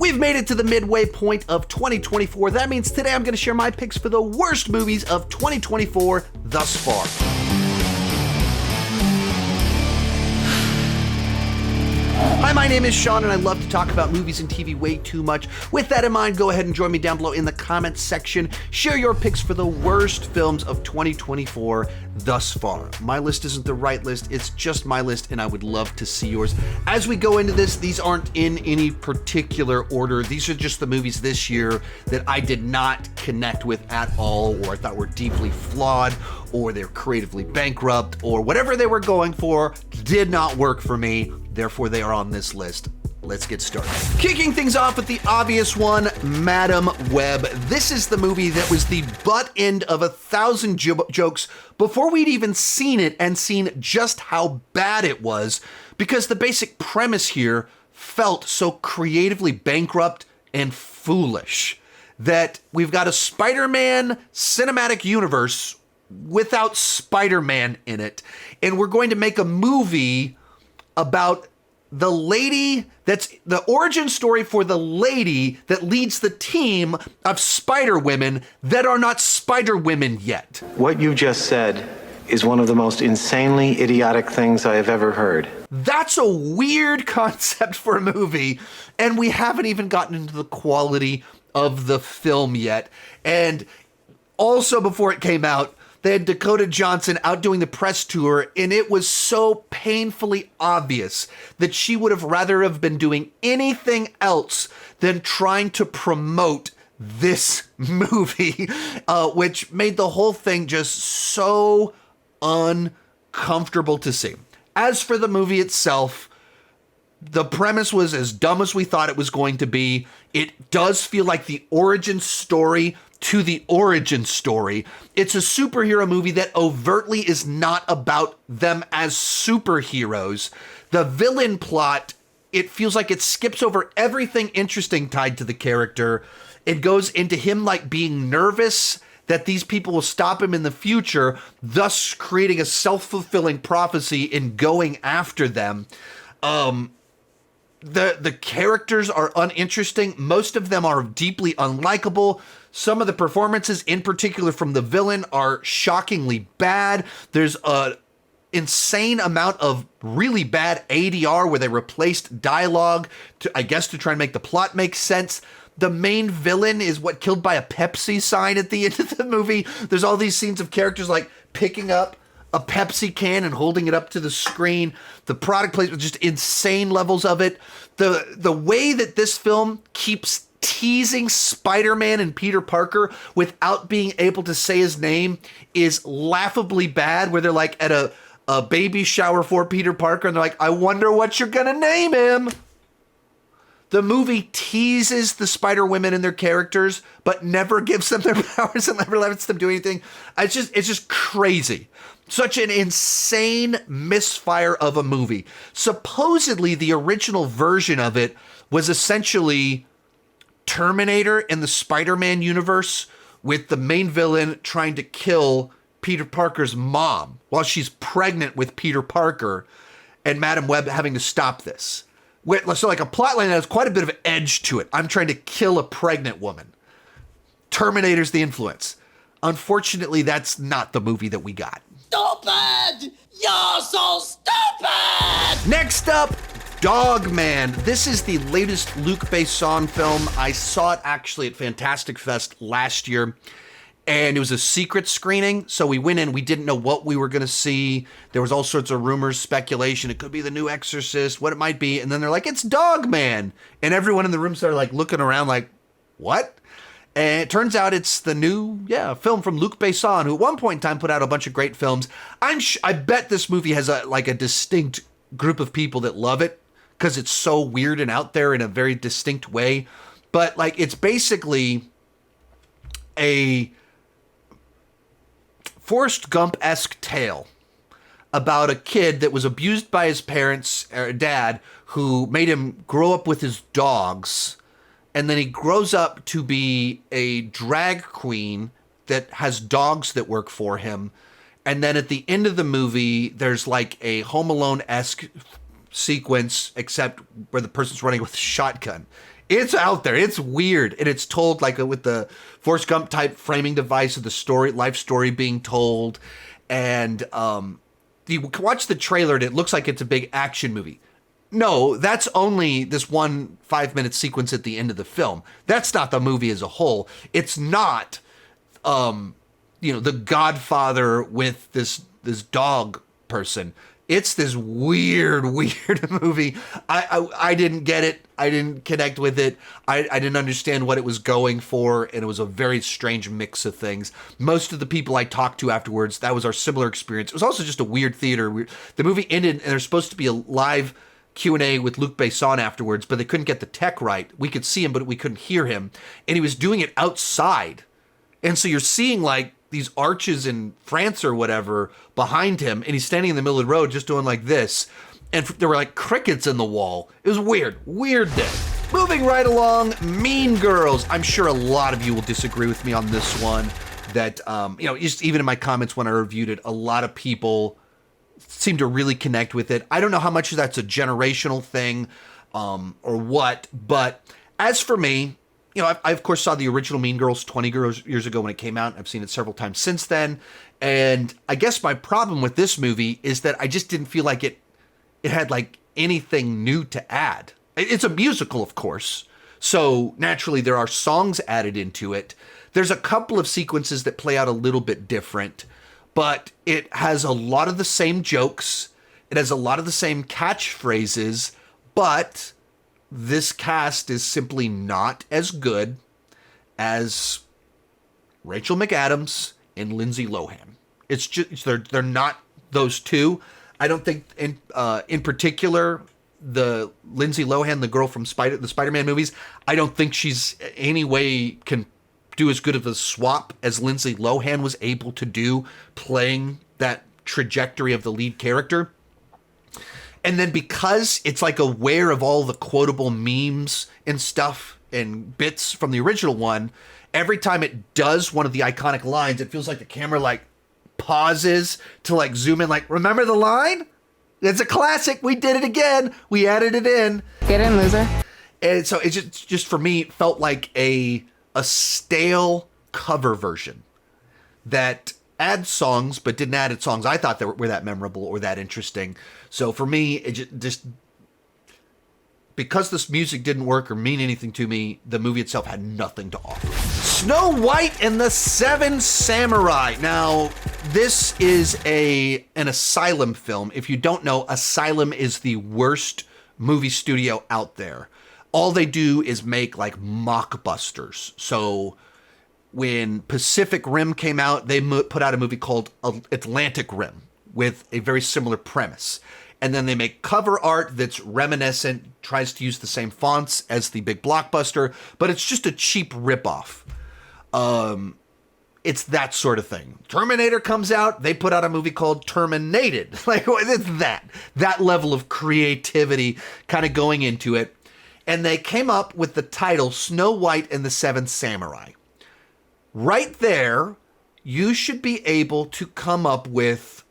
We've made it to the midway point of 2024. That means today I'm going to share my picks for the worst movies of 2024 thus far. Hi, my name is Sean, and I love to talk about movies and TV way too much. With that in mind, go ahead and join me down below in the comments section. Share your picks for the worst films of 2024 thus far. My list isn't the right list, it's just my list, and I would love to see yours. As we go into this, these aren't in any particular order. These are just the movies this year that I did not connect with at all, or I thought were deeply flawed, or they're creatively bankrupt, or whatever they were going for did not work for me. Therefore, they are on this list. Let's get started. Kicking things off with the obvious one, Madam Web. This is the movie that was the butt end of 1,000 jokes before we'd even seen it and seen just how bad it was, because the basic premise here felt so creatively bankrupt and foolish that we've got a Spider-Man cinematic universe without Spider-Man in it, and we're going to make a movie about the lady that's the origin story for the lady that leads the team of Spider Women that are not Spider Women yet. What you just said is one of the most insanely idiotic things I have ever heard. That's a weird concept for a movie, and we haven't even gotten into the quality of the film yet. And also, before it came out, they had Dakota Johnson out doing the press tour, and it was so painfully obvious that she would have rather have been doing anything else than trying to promote this movie, which made the whole thing just so uncomfortable to see. As for the movie itself, the premise was as dumb as we thought it was going to be. It does feel like the origin story to the origin story. It's a superhero movie that overtly is not about them as superheroes. The villain plot, it feels like it skips over everything interesting tied to the character. It goes into him like being nervous that these people will stop him in the future, thus creating a self-fulfilling prophecy in going after them. The characters are uninteresting. Most of them are deeply unlikable. Some of the performances, in particular from the villain, are shockingly bad. There's an insane amount of really bad ADR where they replaced dialogue to, I guess, to try and make the plot make sense. The main villain is killed by a Pepsi sign at the end of the movie. There's all these scenes of characters like picking up a Pepsi can and holding it up to the screen. The product placement, just insane levels of it. The way that this film keeps teasing Spider-Man and Peter Parker without being able to say his name is laughably bad, where they're like at a baby shower for Peter Parker and they're like, I wonder what you're gonna name him. The movie teases the Spider-Women and their characters, but never gives them their powers and never lets them do anything. It's just crazy. Such an insane misfire of a movie. Supposedly, the original version of it was essentially Terminator in the Spider-Man universe, with the main villain trying to kill Peter Parker's mom while she's pregnant with Peter Parker, and Madam Web having to stop this. So like a plotline that has quite a bit of edge to it. I'm trying to kill a pregnant woman. Terminator's the influence. Unfortunately, that's not the movie that we got. Stupid! You're so stupid! Next up, Dogman. This is the latest Luc Besson film. I saw it actually at Fantastic Fest last year, and it was a secret screening. So we went in, we didn't know what we were going to see. There was all sorts of rumors, speculation. It could be the new Exorcist, what it might be. And then they're like, it's Dogman. And everyone in the room started like looking around like, what? And it turns out it's the new, film from Luc Besson, who at one point in time put out a bunch of great films. I bet this movie has a distinct group of people that love it because it's so weird and out there in a very distinct way. But like, it's basically a Forrest Gump-esque tale about a kid that was abused by his parents or dad, who made him grow up with his dogs. And then he grows up to be a drag queen that has dogs that work for him. And then at the end of the movie, there's like a Home Alone-esque sequence, except where the person's running with a shotgun. It's out there. It's weird. And it's told like with the Forrest Gump type framing device of the life story being told. And you watch the trailer and it looks like it's a big action movie. No, that's only this one 5-minute sequence at the end of the film. That's not the movie as a whole. It's not, The Godfather with this dog person. It's this weird movie. I didn't get it. I didn't connect with it. I didn't understand what it was going for, and it was a very strange mix of things. Most of the people I talked to afterwards, that was our similar experience. It was also just a weird theater. The movie ended, and there's supposed to be a live Q&A with Luc Besson afterwards, but they couldn't get the tech right. We could see him, but we couldn't hear him. And he was doing it outside. And so you're seeing like these arches in France or whatever behind him, and he's standing in the middle of the road just doing like this. And there were like crickets in the wall. It was weird day. Moving right along, Mean Girls. I'm sure a lot of you will disagree with me on this one. That, just even in my comments when I reviewed it, a lot of people seem to really connect with it. I don't know how much of that's a generational thing or what, but as for me, I of course saw the original Mean Girls 20 years ago when it came out. I've seen it several times since then. And I guess my problem with this movie is that I just didn't feel like it had like anything new to add. It's a musical, of course. So naturally there are songs added into it. There's a couple of sequences that play out a little bit different, but it has a lot of the same jokes. It has a lot of the same catchphrases, but this cast is simply not as good as Rachel McAdams and Lindsay Lohan. It's just they're not those two. I don't think in particular the Lindsay Lohan, the girl from the Spider-Man movies, I don't think she's any way can do as good of a swap as Lindsay Lohan was able to do playing that trajectory of the lead character. And then because it's like aware of all the quotable memes and stuff and bits from the original one, every time it does one of the iconic lines, it feels like the camera like pauses to like zoom in, like, remember the line? It's a classic. We did it again. We added it in. Get in, loser. And so it just for me felt like a stale cover version that adds songs but didn't add songs I thought that were that memorable or that interesting. So for me, it just because this music didn't work or mean anything to me, the movie itself had nothing to offer. Snow White and the Seven Samurai. Now, this is an Asylum film. If you don't know, Asylum is the worst movie studio out there. All they do is make like mockbusters. So when Pacific Rim came out, they put out a movie called Atlantic Rim with a very similar premise. And then they make cover art that's reminiscent, tries to use the same fonts as the big blockbuster, but it's just a cheap ripoff. It's that sort of thing. Terminator comes out, they put out a movie called Terminated. Like, it's that level of creativity kind of going into it. And they came up with the title Snow White and the Seven Samurai. Right there, you should be able to come up with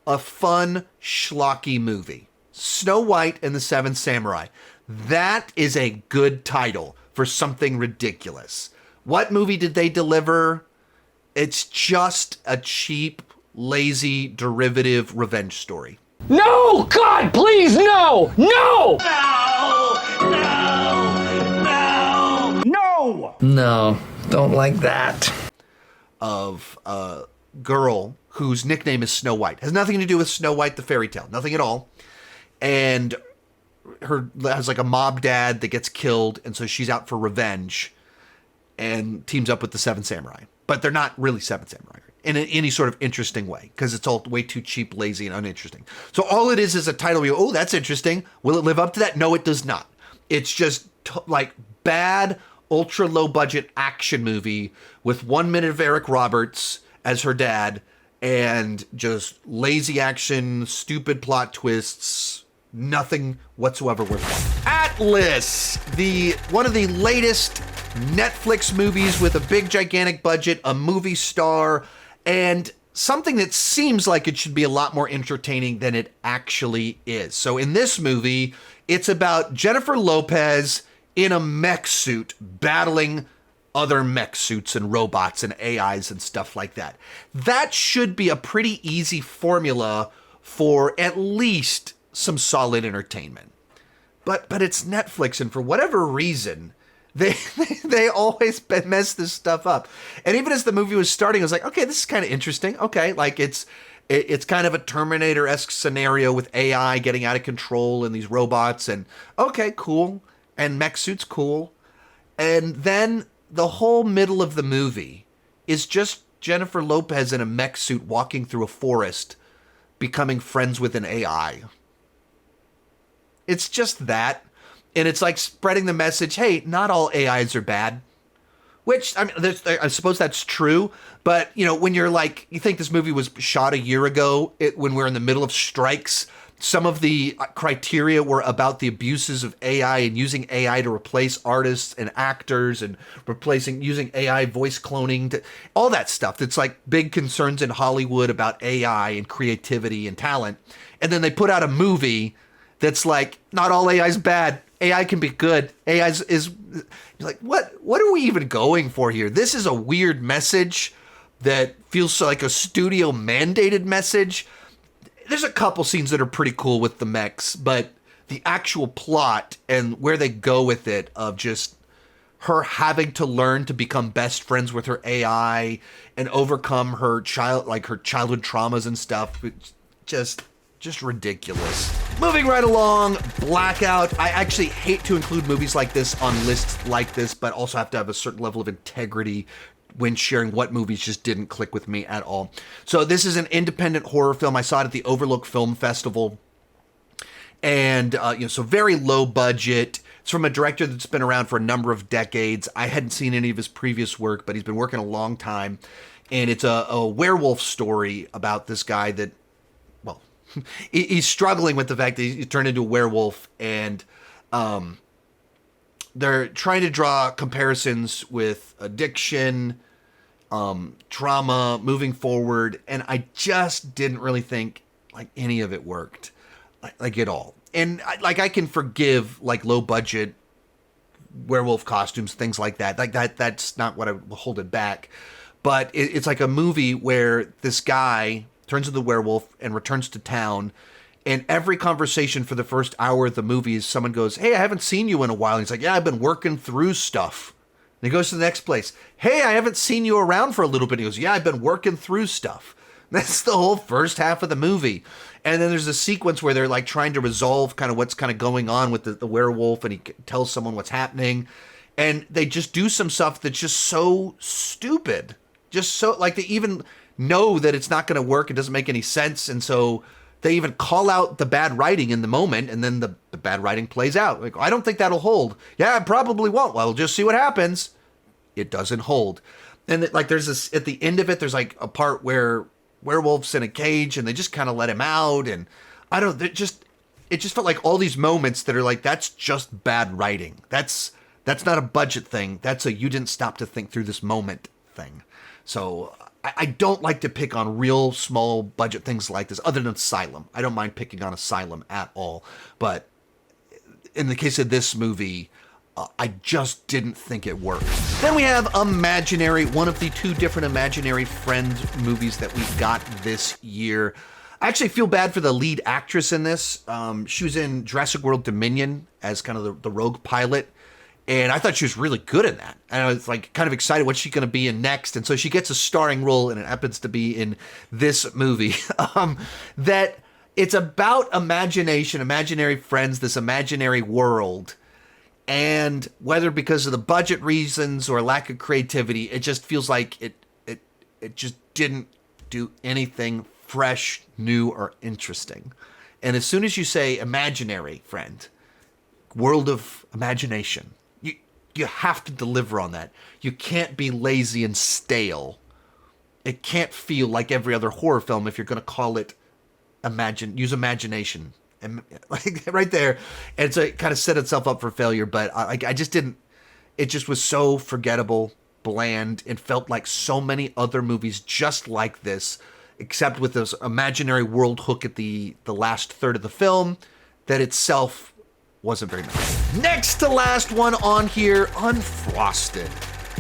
a fun, schlocky movie. Snow White and the Seven Samurai. That is a good title for something ridiculous. What movie did they deliver? It's just a cheap, lazy, derivative revenge story. No! God, please, no! No! No! No, don't like that. Of a girl whose nickname is Snow White. Has nothing to do with Snow White the fairy tale. Nothing at all. And her has like a mob dad that gets killed, and so she's out for revenge and teams up with the Seven Samurai. But they're not really Seven Samurai in any sort of interesting way, because it's all way too cheap, lazy, and uninteresting. So all it is a title. You go, oh, that's interesting. Will it live up to that? No, it does not. It's just like bad, ultra low budget action movie with 1 minute of Eric Roberts as her dad and just lazy action, stupid plot twists, nothing whatsoever worth it. Atlas, one of the latest Netflix movies with a big gigantic budget, a movie star, and something that seems like it should be a lot more entertaining than it actually is. So in this movie, it's about Jennifer Lopez in a mech suit battling other mech suits and robots and AIs and stuff like that. That should be a pretty easy formula for at least some solid entertainment. But it's Netflix, and for whatever reason, they always mess this stuff up. And even as the movie was starting, I was like, okay, this is kind of interesting. Okay, like it's kind of a Terminator-esque scenario with AI getting out of control and these robots, and okay, cool. And mech suits, cool. And then the whole middle of the movie is just Jennifer Lopez in a mech suit walking through a forest, becoming friends with an AI. It's just that. And it's like spreading the message, hey, not all AIs are bad. Which, I mean, I suppose that's true. But, you know, when you're like, you think this movie was shot a year ago, when we're in the middle of strikes, some of the criteria were about the abuses of AI and using AI to replace artists and actors and using AI voice cloning, all that stuff. That's like big concerns in Hollywood about AI and creativity and talent. And then they put out a movie that's like, not all AI is bad. AI can be good. AI is like, what are we even going for here? This is a weird message that feels like a studio mandated message. There's a couple scenes that are pretty cool with the mechs, but the actual plot and where they go with it, of just her having to learn to become best friends with her AI and overcome her childhood traumas and stuff, it's just ridiculous. Moving right along, Blackout. I actually hate to include movies like this on lists like this, but also have to have a certain level of integrity when sharing what movies just didn't click with me at all. So this is an independent horror film. I saw it at the Overlook Film Festival. And, so very low budget. It's from a director that's been around for a number of decades. I hadn't seen any of his previous work, but he's been working a long time. And it's a werewolf story about this guy that, well, he's struggling with the fact that he turned into a werewolf, and they're trying to draw comparisons with addiction, trauma, moving forward, and I just didn't really think like any of it worked, like at all. And I can forgive like low budget werewolf costumes, things like that. Like that's not what I will hold it back. But it's like a movie where this guy turns into the werewolf and returns to town. And every conversation for the first hour of the movie is someone goes, hey, I haven't seen you in a while. And he's like, yeah, I've been working through stuff. And he goes to the next place. Hey, I haven't seen you around for a little bit. He goes, yeah, I've been working through stuff. That's the whole first half of the movie. And then there's a sequence where they're like trying to resolve kind of what's kind of going on with the werewolf. And he tells someone what's happening. And they just do some stuff that's just so stupid. Just so, like, they even know that it's not going to work. It doesn't make any sense. And so they even call out the bad writing in the moment, and then the bad writing plays out. Like, I don't think that'll hold. Yeah, it probably won't. Well, we'll just see what happens. It doesn't hold. And like, there's this, at the end of it, there's like a part where werewolf's in a cage and they just kind of let him out. And it just felt like all these moments that are like, that's just bad writing. That's not a budget thing. That's a, you didn't stop to think through this moment thing. So I don't like to pick on real small budget things like this, other than Asylum. I don't mind picking on Asylum at all. But in the case of this movie, I just didn't think it worked. Then we have Imaginary, one of the two different Imaginary Friends movies that we got this year. I actually feel bad for the lead actress in this. She was in Jurassic World Dominion as kind of the rogue pilot. And I thought she was really good in that. And I was like kind of excited what's she going to be in next. And so she gets a starring role, and it happens to be in this movie. That it's about imagination, imaginary friends, this imaginary world. And whether because of the budget reasons or lack of creativity, it just feels like it just didn't do anything fresh, new, or interesting. And as soon as you say imaginary friend, world of imagination, you have to deliver on that. You can't be lazy and stale. It can't feel like every other horror film if you're going to call it use imagination. And like right there. And so it kind of set itself up for failure, but I just didn't. It just was so forgettable, bland, and felt like so many other movies just like this, except with this imaginary world hook at the last third of the film that itself wasn't very nice. Next to last one on here, Unfrosted.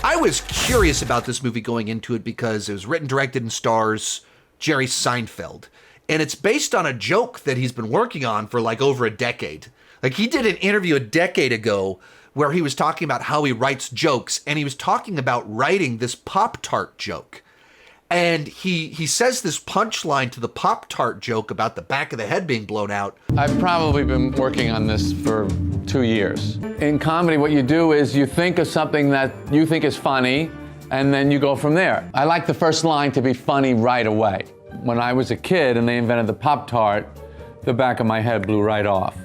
I was curious about this movie going into it because it was written, directed, and stars Jerry Seinfeld. And it's based on a joke that he's been working on for like over a decade. Like he did an interview a decade ago where he was talking about how he writes jokes, and he was talking about writing this Pop-Tart joke. And he says this punchline to the Pop-Tart joke about the back of the head being blown out. I've probably been working on this for 2 years. In comedy, what you do is you think of something that you think is funny, and then you go from there. I like the first line to be funny right away. When I was a kid and they invented the Pop-Tart, the back of my head blew right off.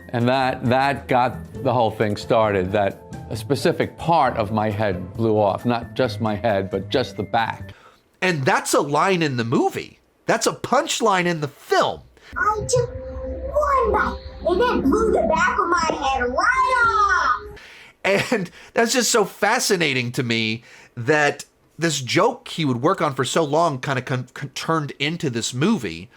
And that got the whole thing started, that a specific part of my head blew off. Not just my head, but just the back. And that's a line in the movie. That's a punchline in the film. I took one bite and it blew the back of my head right off. And that's just so fascinating to me that this joke he would work on for so long kind of turned into this movie.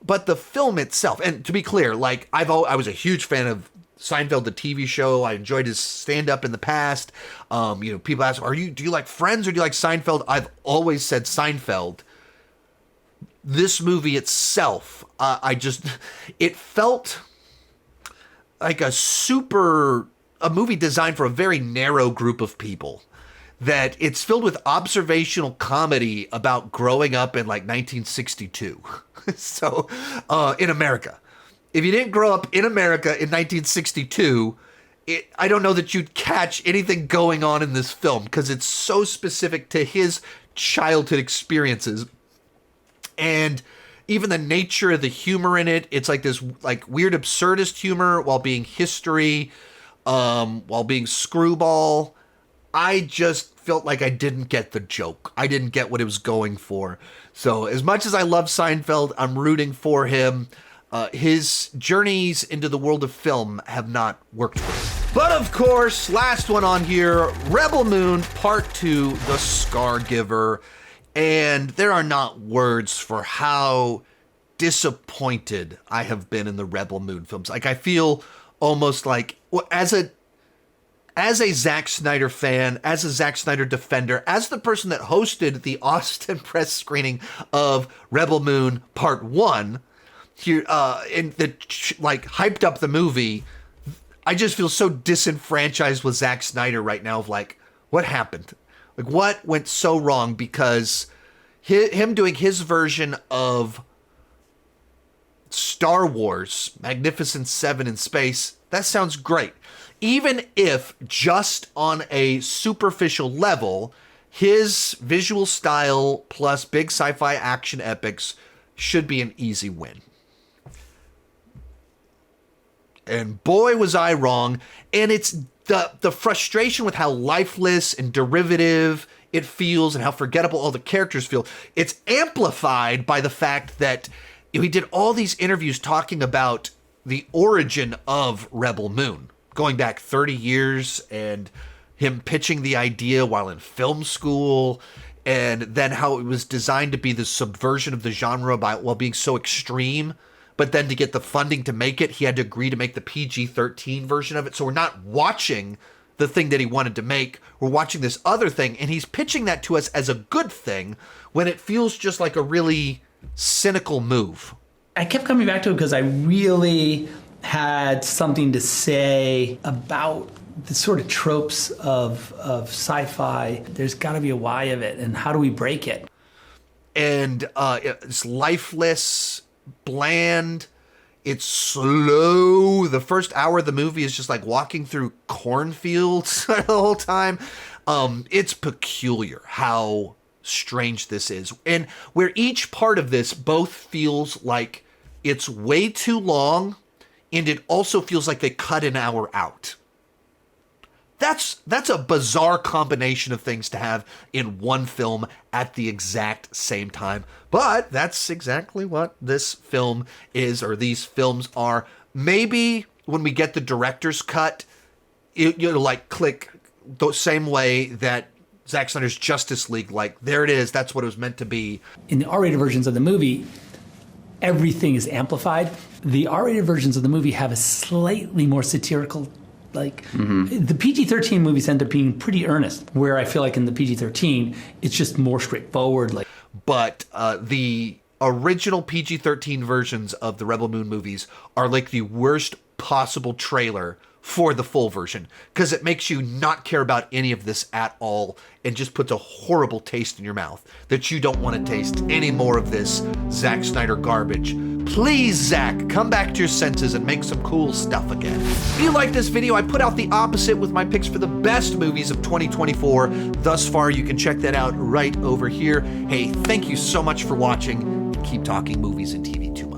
But the film itself, and to be clear, like I was a huge fan of Seinfeld, the TV show. I enjoyed his stand-up in the past. People ask, do you like Friends or do you like Seinfeld? I've always said Seinfeld. This movie itself, it felt like a movie designed for a very narrow group of people. That it's filled with observational comedy about growing up in like 1962. So, in America. If you didn't grow up in America in 1962, I don't know that you'd catch anything going on in this film because it's so specific to his childhood experiences. And even the nature of the humor in it, it's like this like weird absurdist humor while being history, while being screwball. I just felt like I didn't get the joke. I didn't get what it was going for. So as much as I love Seinfeld, I'm rooting for him. His journeys into the world of film have not worked for him. But of course, last one on here, Rebel Moon Part 2, The Scargiver. And there are not words for how disappointed I have been in the Rebel Moon films. Like I feel almost like, as a Zack Snyder fan, as a Zack Snyder defender, as the person that hosted the Austin press screening of Rebel Moon Part 1, here, hyped up the movie, I just feel so disenfranchised with Zack Snyder right now of like, what happened? Like, what went so wrong? Because him doing his version of Star Wars, Magnificent Seven in space, that sounds great. Even if just on a superficial level, his visual style plus big sci-fi action epics should be an easy win. And boy, was I wrong. And it's the frustration with how lifeless and derivative it feels and how forgettable all the characters feel. It's amplified by the fact that he did all these interviews talking about the origin of Rebel Moon, going back 30 years, and him pitching the idea while in film school, and then how it was designed to be the subversion of the genre while being so extreme. But then to get the funding to make it, he had to agree to make the PG-13 version of it. So we're not watching the thing that he wanted to make. We're watching this other thing, and he's pitching that to us as a good thing when it feels just like a really cynical move. I kept coming back to it because I really had something to say about the sort of tropes of sci-fi. There's got to be a why of it, and how do we break it? And it's lifeless, bland, it's slow. The first hour of the movie is just like walking through cornfields the whole time. It's peculiar how strange this is, and where each part of this both feels like it's way too long, and it also feels like they cut an hour out. That's a bizarre combination of things to have in one film at the exact same time. But that's exactly what this film is, or these films are. Maybe when we get the director's cut, it'll like click the same way that Zack Snyder's Justice League, like, there it is, that's what it was meant to be. In the R-rated versions of the movie, everything is amplified. The R-rated versions of the movie have a slightly more satirical, like, the PG-13 movies end up being pretty earnest, where I feel like in the PG-13, it's just more straightforward. Like, But the original PG-13 versions of the Rebel Moon movies are like the worst possible trailer for the full version, because it makes you not care about any of this at all and just puts a horrible taste in your mouth that you don't want to taste any more of this Zack Snyder garbage. Please, Zack, come back to your senses and make some cool stuff again. If you like this video, I put out the opposite with my picks for the best movies of 2024 thus far. You can check that out right over here. Hey, thank you so much for watching. Keep talking movies and TV to